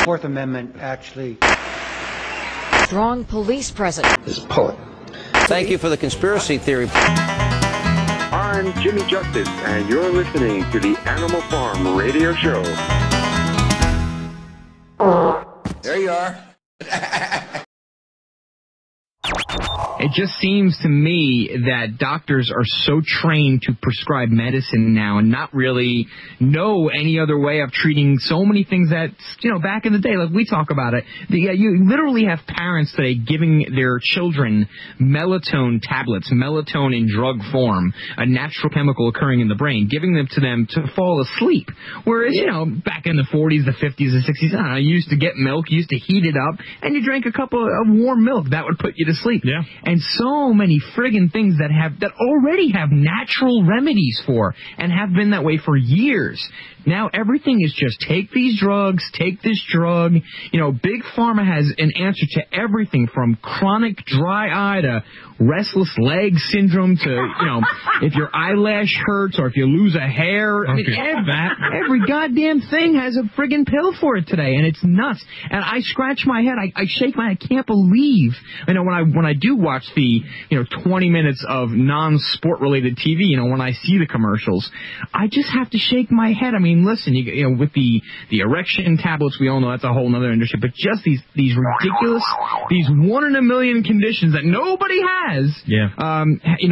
Fourth Amendment actually. Strong police presence. Just pull it. Thank you for the conspiracy theory. I'm Jimmy Justice, and you're listening to the Animal Farm Radio Show. There you are. It just seems to me that doctors are so trained to prescribe medicine now and not really know any other way of treating so many things that, back in the day, like we talk about it, you literally have parents today giving their children melatonin tablets, melatonin in drug form, a natural chemical occurring in the brain, giving them to them to fall asleep. Whereas, back in the 40s, the 50s, the 60s, I don't know, you used to get milk, you used to heat it up, and you drank a cup of warm milk. That would put you to sleep. Yeah. And so many friggin' things that already have natural remedies for and have been that way for years. Now everything is just take these drugs, take this drug. Big Pharma has an answer to everything from chronic dry eye to restless leg syndrome to, if your eyelash hurts or if you lose a hair. I mean, every goddamn thing has a friggin' pill for it today, and it's nuts. And I scratch my head. I shake my head. I can't believe, when I do watch the, 20 minutes of non-sport related TV, when I see the commercials, I just have to shake my head. I mean, listen, with the erection tablets, we all know that's a whole other industry, but just these ridiculous, these 1 in a million conditions that nobody has. Yeah.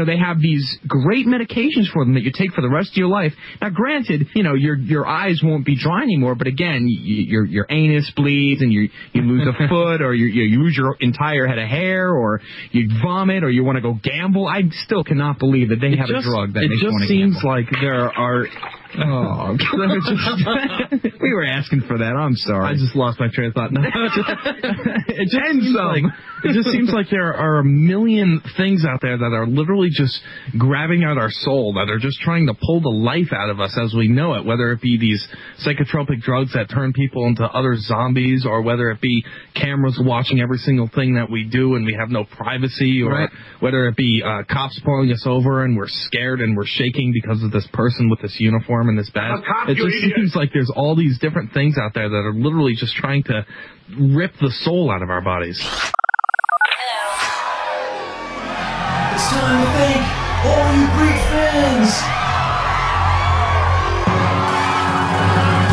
They have these great medications for them that you take for the rest of your life. Now, granted, your eyes won't be dry anymore, but again, your anus bleeds and you lose a foot, or you lose your entire head of hair, or you vomit, or you want to go gamble. I still cannot believe that they have a drug that makes you want to gamble. It just seems like there are... Oh, we were asking for that. I'm sorry. I just lost my train of thought. No. It just seems like there are a million things out there that are literally just grabbing at our soul, that are just trying to pull the life out of us as we know it, whether it be these psychotropic drugs that turn people into other zombies, or whether it be cameras watching every single thing that we do and we have no privacy, or whether it be cops pulling us over and we're scared and we're shaking because of this person with this uniform and this badge. It just seems like there's all these different things out there that are literally just trying to rip the soul out of our bodies. It's time to thank all you great fans.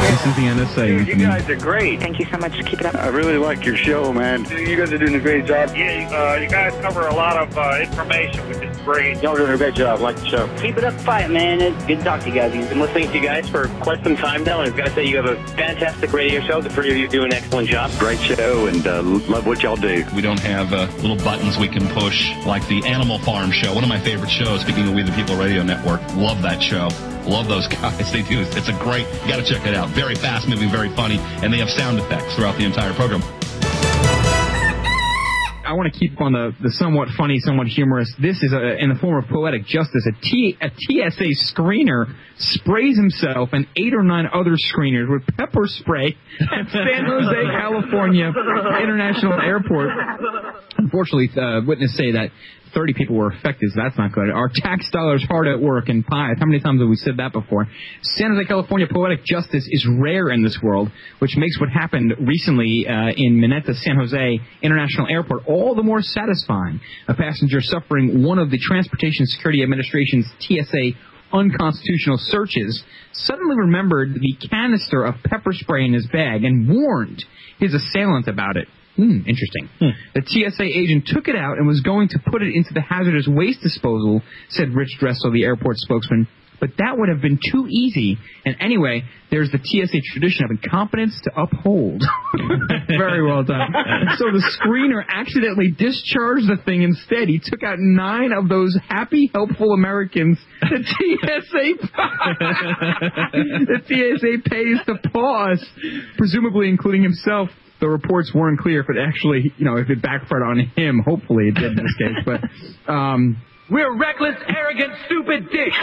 This is the NSA. Dude, you guys are great. Thank you so much. Keep it up. I really like your show, man. You guys are doing a great job. Yeah, you guys cover a lot of information, which is great. Y'all are doing a great job. I like the show. Keep it up, fight, man. It's good to talk to you guys. You've been listening to you guys for quite some time now, and I've got to say you have a fantastic radio show. The three of you do an excellent job. Great show, and love what y'all do. We don't have little buttons we can push like the Animal Farm show. One of my favorite shows, speaking of We the People Radio Network. Love that show. Love those guys. They do. It's a great, you got to check it out. Very fast moving, very funny, and they have sound effects throughout the entire program. I want to keep on the somewhat funny, somewhat humorous. This is in the form of poetic justice. A TSA screener sprays himself and 8 or 9 other screeners with pepper spray at San Jose, California International Airport. Unfortunately, witnesses say that 30 people were affected, so that's not good. Our tax dollars hard at work and pies. How many times have we said that before? San Jose, California poetic justice is rare in this world, which makes what happened recently in Mineta, San Jose International Airport all the more satisfying. A passenger suffering one of the Transportation Security Administration's TSA unconstitutional searches suddenly remembered the canister of pepper spray in his bag and warned his assailant about it. Interesting. The TSA agent took it out and was going to put it into the hazardous waste disposal, said Rich Dressel, the airport spokesman. But that would have been too easy. And anyway, there's the TSA tradition of incompetence to uphold. Very well done. So the screener accidentally discharged the thing instead. He took out 9 of those happy, helpful Americans the TSA pays to pause, presumably including himself. The reports weren't clear if it actually, if it backfired on him. Hopefully it did in this case. But we're reckless, arrogant, stupid dicks.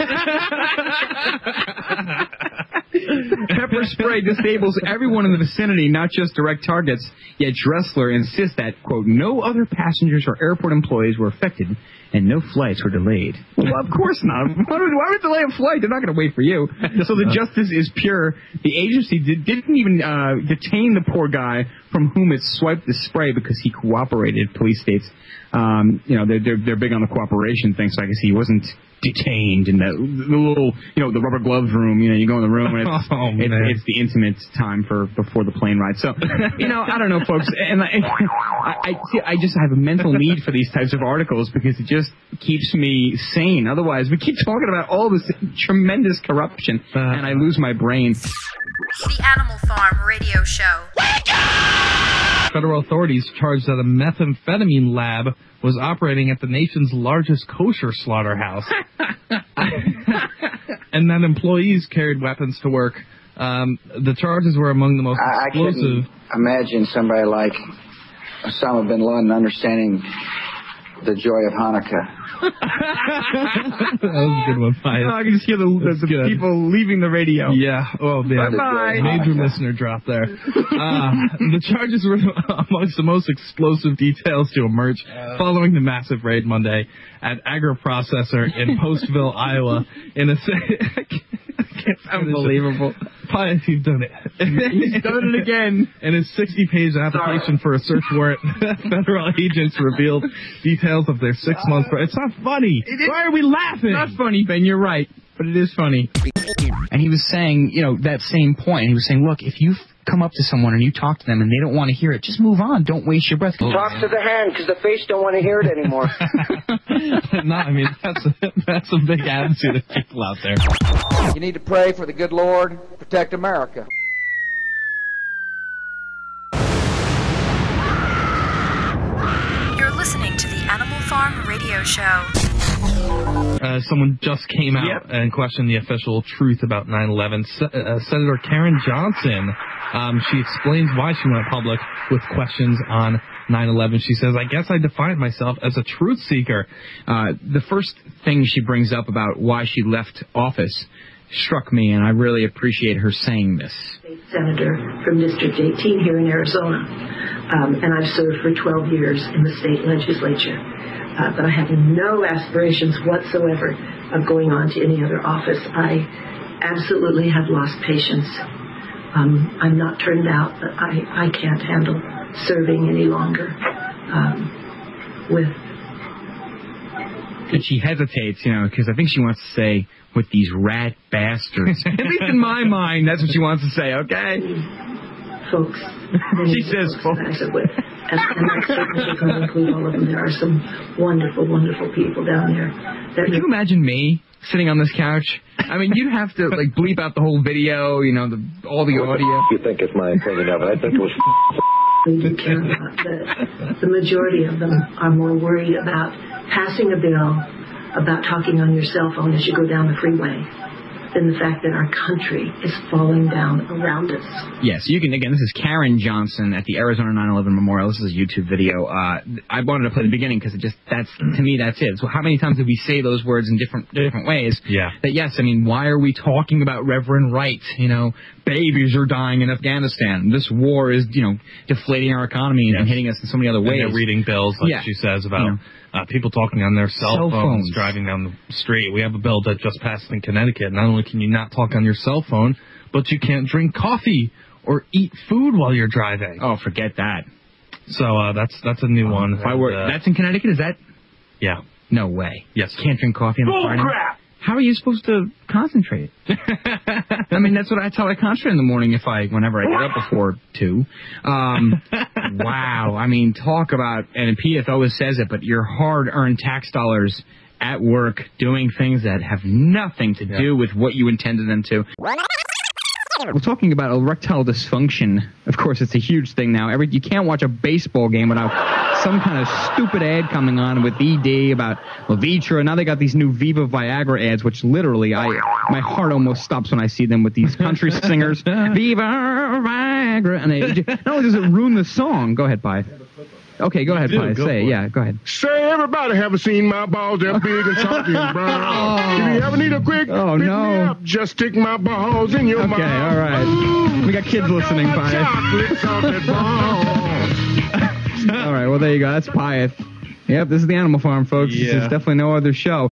Pepper spray disables everyone in the vicinity, not just direct targets. Yet Dressler insists that, quote, no other passengers or airport employees were affected and no flights were delayed. Well, of course not. Why would delay a flight? They're not going to wait for you. So the justice is pure. The agency didn't even detain the poor guy from whom it swiped the spray because he cooperated, police states. They're big on the cooperation thing, so I guess he wasn't detained in the little, the rubber gloves room. You go in the room and it's the intimate time before the plane ride. So, I don't know, folks. And I just have a mental need for these types of articles because it just keeps me sane. Otherwise, we keep talking about all this tremendous corruption, and I lose my brain. The Animal Farm Radio Show. Federal authorities charged that a methamphetamine lab was operating at the nation's largest kosher slaughterhouse. And that employees carried weapons to work. The charges were among the most explosive. I couldn't imagine somebody like Osama bin Laden understanding the joy of Hanukkah. That was a good one, Pieth. I can just hear the people leaving the radio. Yeah. Oh, man. Bye-bye. Major listener drop there. The charges were amongst the most explosive details to emerge following the massive raid Monday at Agri-Processor in Postville, Iowa. It's unbelievable. Pieth, you've done it. He's done it again. In his 60-page application for a search warrant, federal agents revealed details of their 6 months. It's not funny. Why are we laughing? It's not funny, Ben. You're right. But it is funny. And he was saying, that same point. He was saying, look, if you come up to someone and you talk to them and they don't want to hear it, just move on. Don't waste your breath. Talk to the hand because the face don't want to hear it anymore. No, I mean, that's a big attitude of people out there. You need to pray for the good Lord, protect America. You're listening to the Animal Farm Radio Show. Someone just came out and questioned the official truth about 9/11. Senator Karen Johnson, she explains why she went public with questions on 9/11. She says, I guess I defined myself as a truth seeker. The first thing she brings up about why she left office struck me, and I really appreciate her saying this. Senator from District 18 here in Arizona, and I've served for 12 years in the state legislature. But I have no aspirations whatsoever of going on to any other office. I absolutely have lost patience. I'm not turned out, but I can't handle serving any longer And she hesitates, because I think she wants to say, with these rat bastards. At least in my mind, that's what she wants to say, okay? Folks. She says folks. And that certainly should not include all of them. There are some wonderful, wonderful people down there. Can you imagine me sitting on this couch? I mean, you'd have to, bleep out the whole video, all the audio. You think it's my opinion of it? I think it was... You cannot. The majority of them are more worried about passing a bill, about talking on your cell phone as you go down the freeway, than the fact that our country is falling down around us. Yes, you can, again, this is Karen Johnson at the Arizona 9/11 Memorial. This is a YouTube video. I wanted to play the beginning because to me, that's it. So how many times did we say those words in different ways? Yeah. That, yes, I mean, why are we talking about Reverend Wright? Babies are dying in Afghanistan. This war is, deflating our economy and hitting us in so many other ways. And they're reading bills, like she says, about people talking on their cell phones driving down the street. We have a bill that just passed in Connecticut. Not only can you not talk on your cell phone, but you can't drink coffee or eat food while you're driving. Oh, forget that. So that's a new one. That's in Connecticut, is that? Yeah. No way. Yes. Can't drink coffee in the car. Crap! How are you supposed to concentrate? I mean, that's what I tell I concentrate in the morning whenever I get up before 2. Wow. I mean, talk about, and Pieth always says it, but your hard-earned tax dollars at work doing things that have nothing to do with what you intended them to. We're talking about erectile dysfunction. Of course, it's a huge thing now. You can't watch a baseball game without some kind of stupid ad coming on with ED about Levitra. Now they got these new Viva Viagra ads, which literally, my heart almost stops when I see them with these country singers. Viva Viagra. And not only does it ruin the song. Go ahead, Pieth. Okay, go ahead, Pieth. Say it. Yeah, go ahead. Say everybody have seen my balls. They're big and salty and brown. If you ever need a quick pick me up, just stick my balls in your mouth. Okay, all right. We got kids listening, Pieth. Chocolate salted balls. All right, well, there you go. That's Pieth. Yep, this is the Animal Farm, folks. Yeah. There's definitely no other show.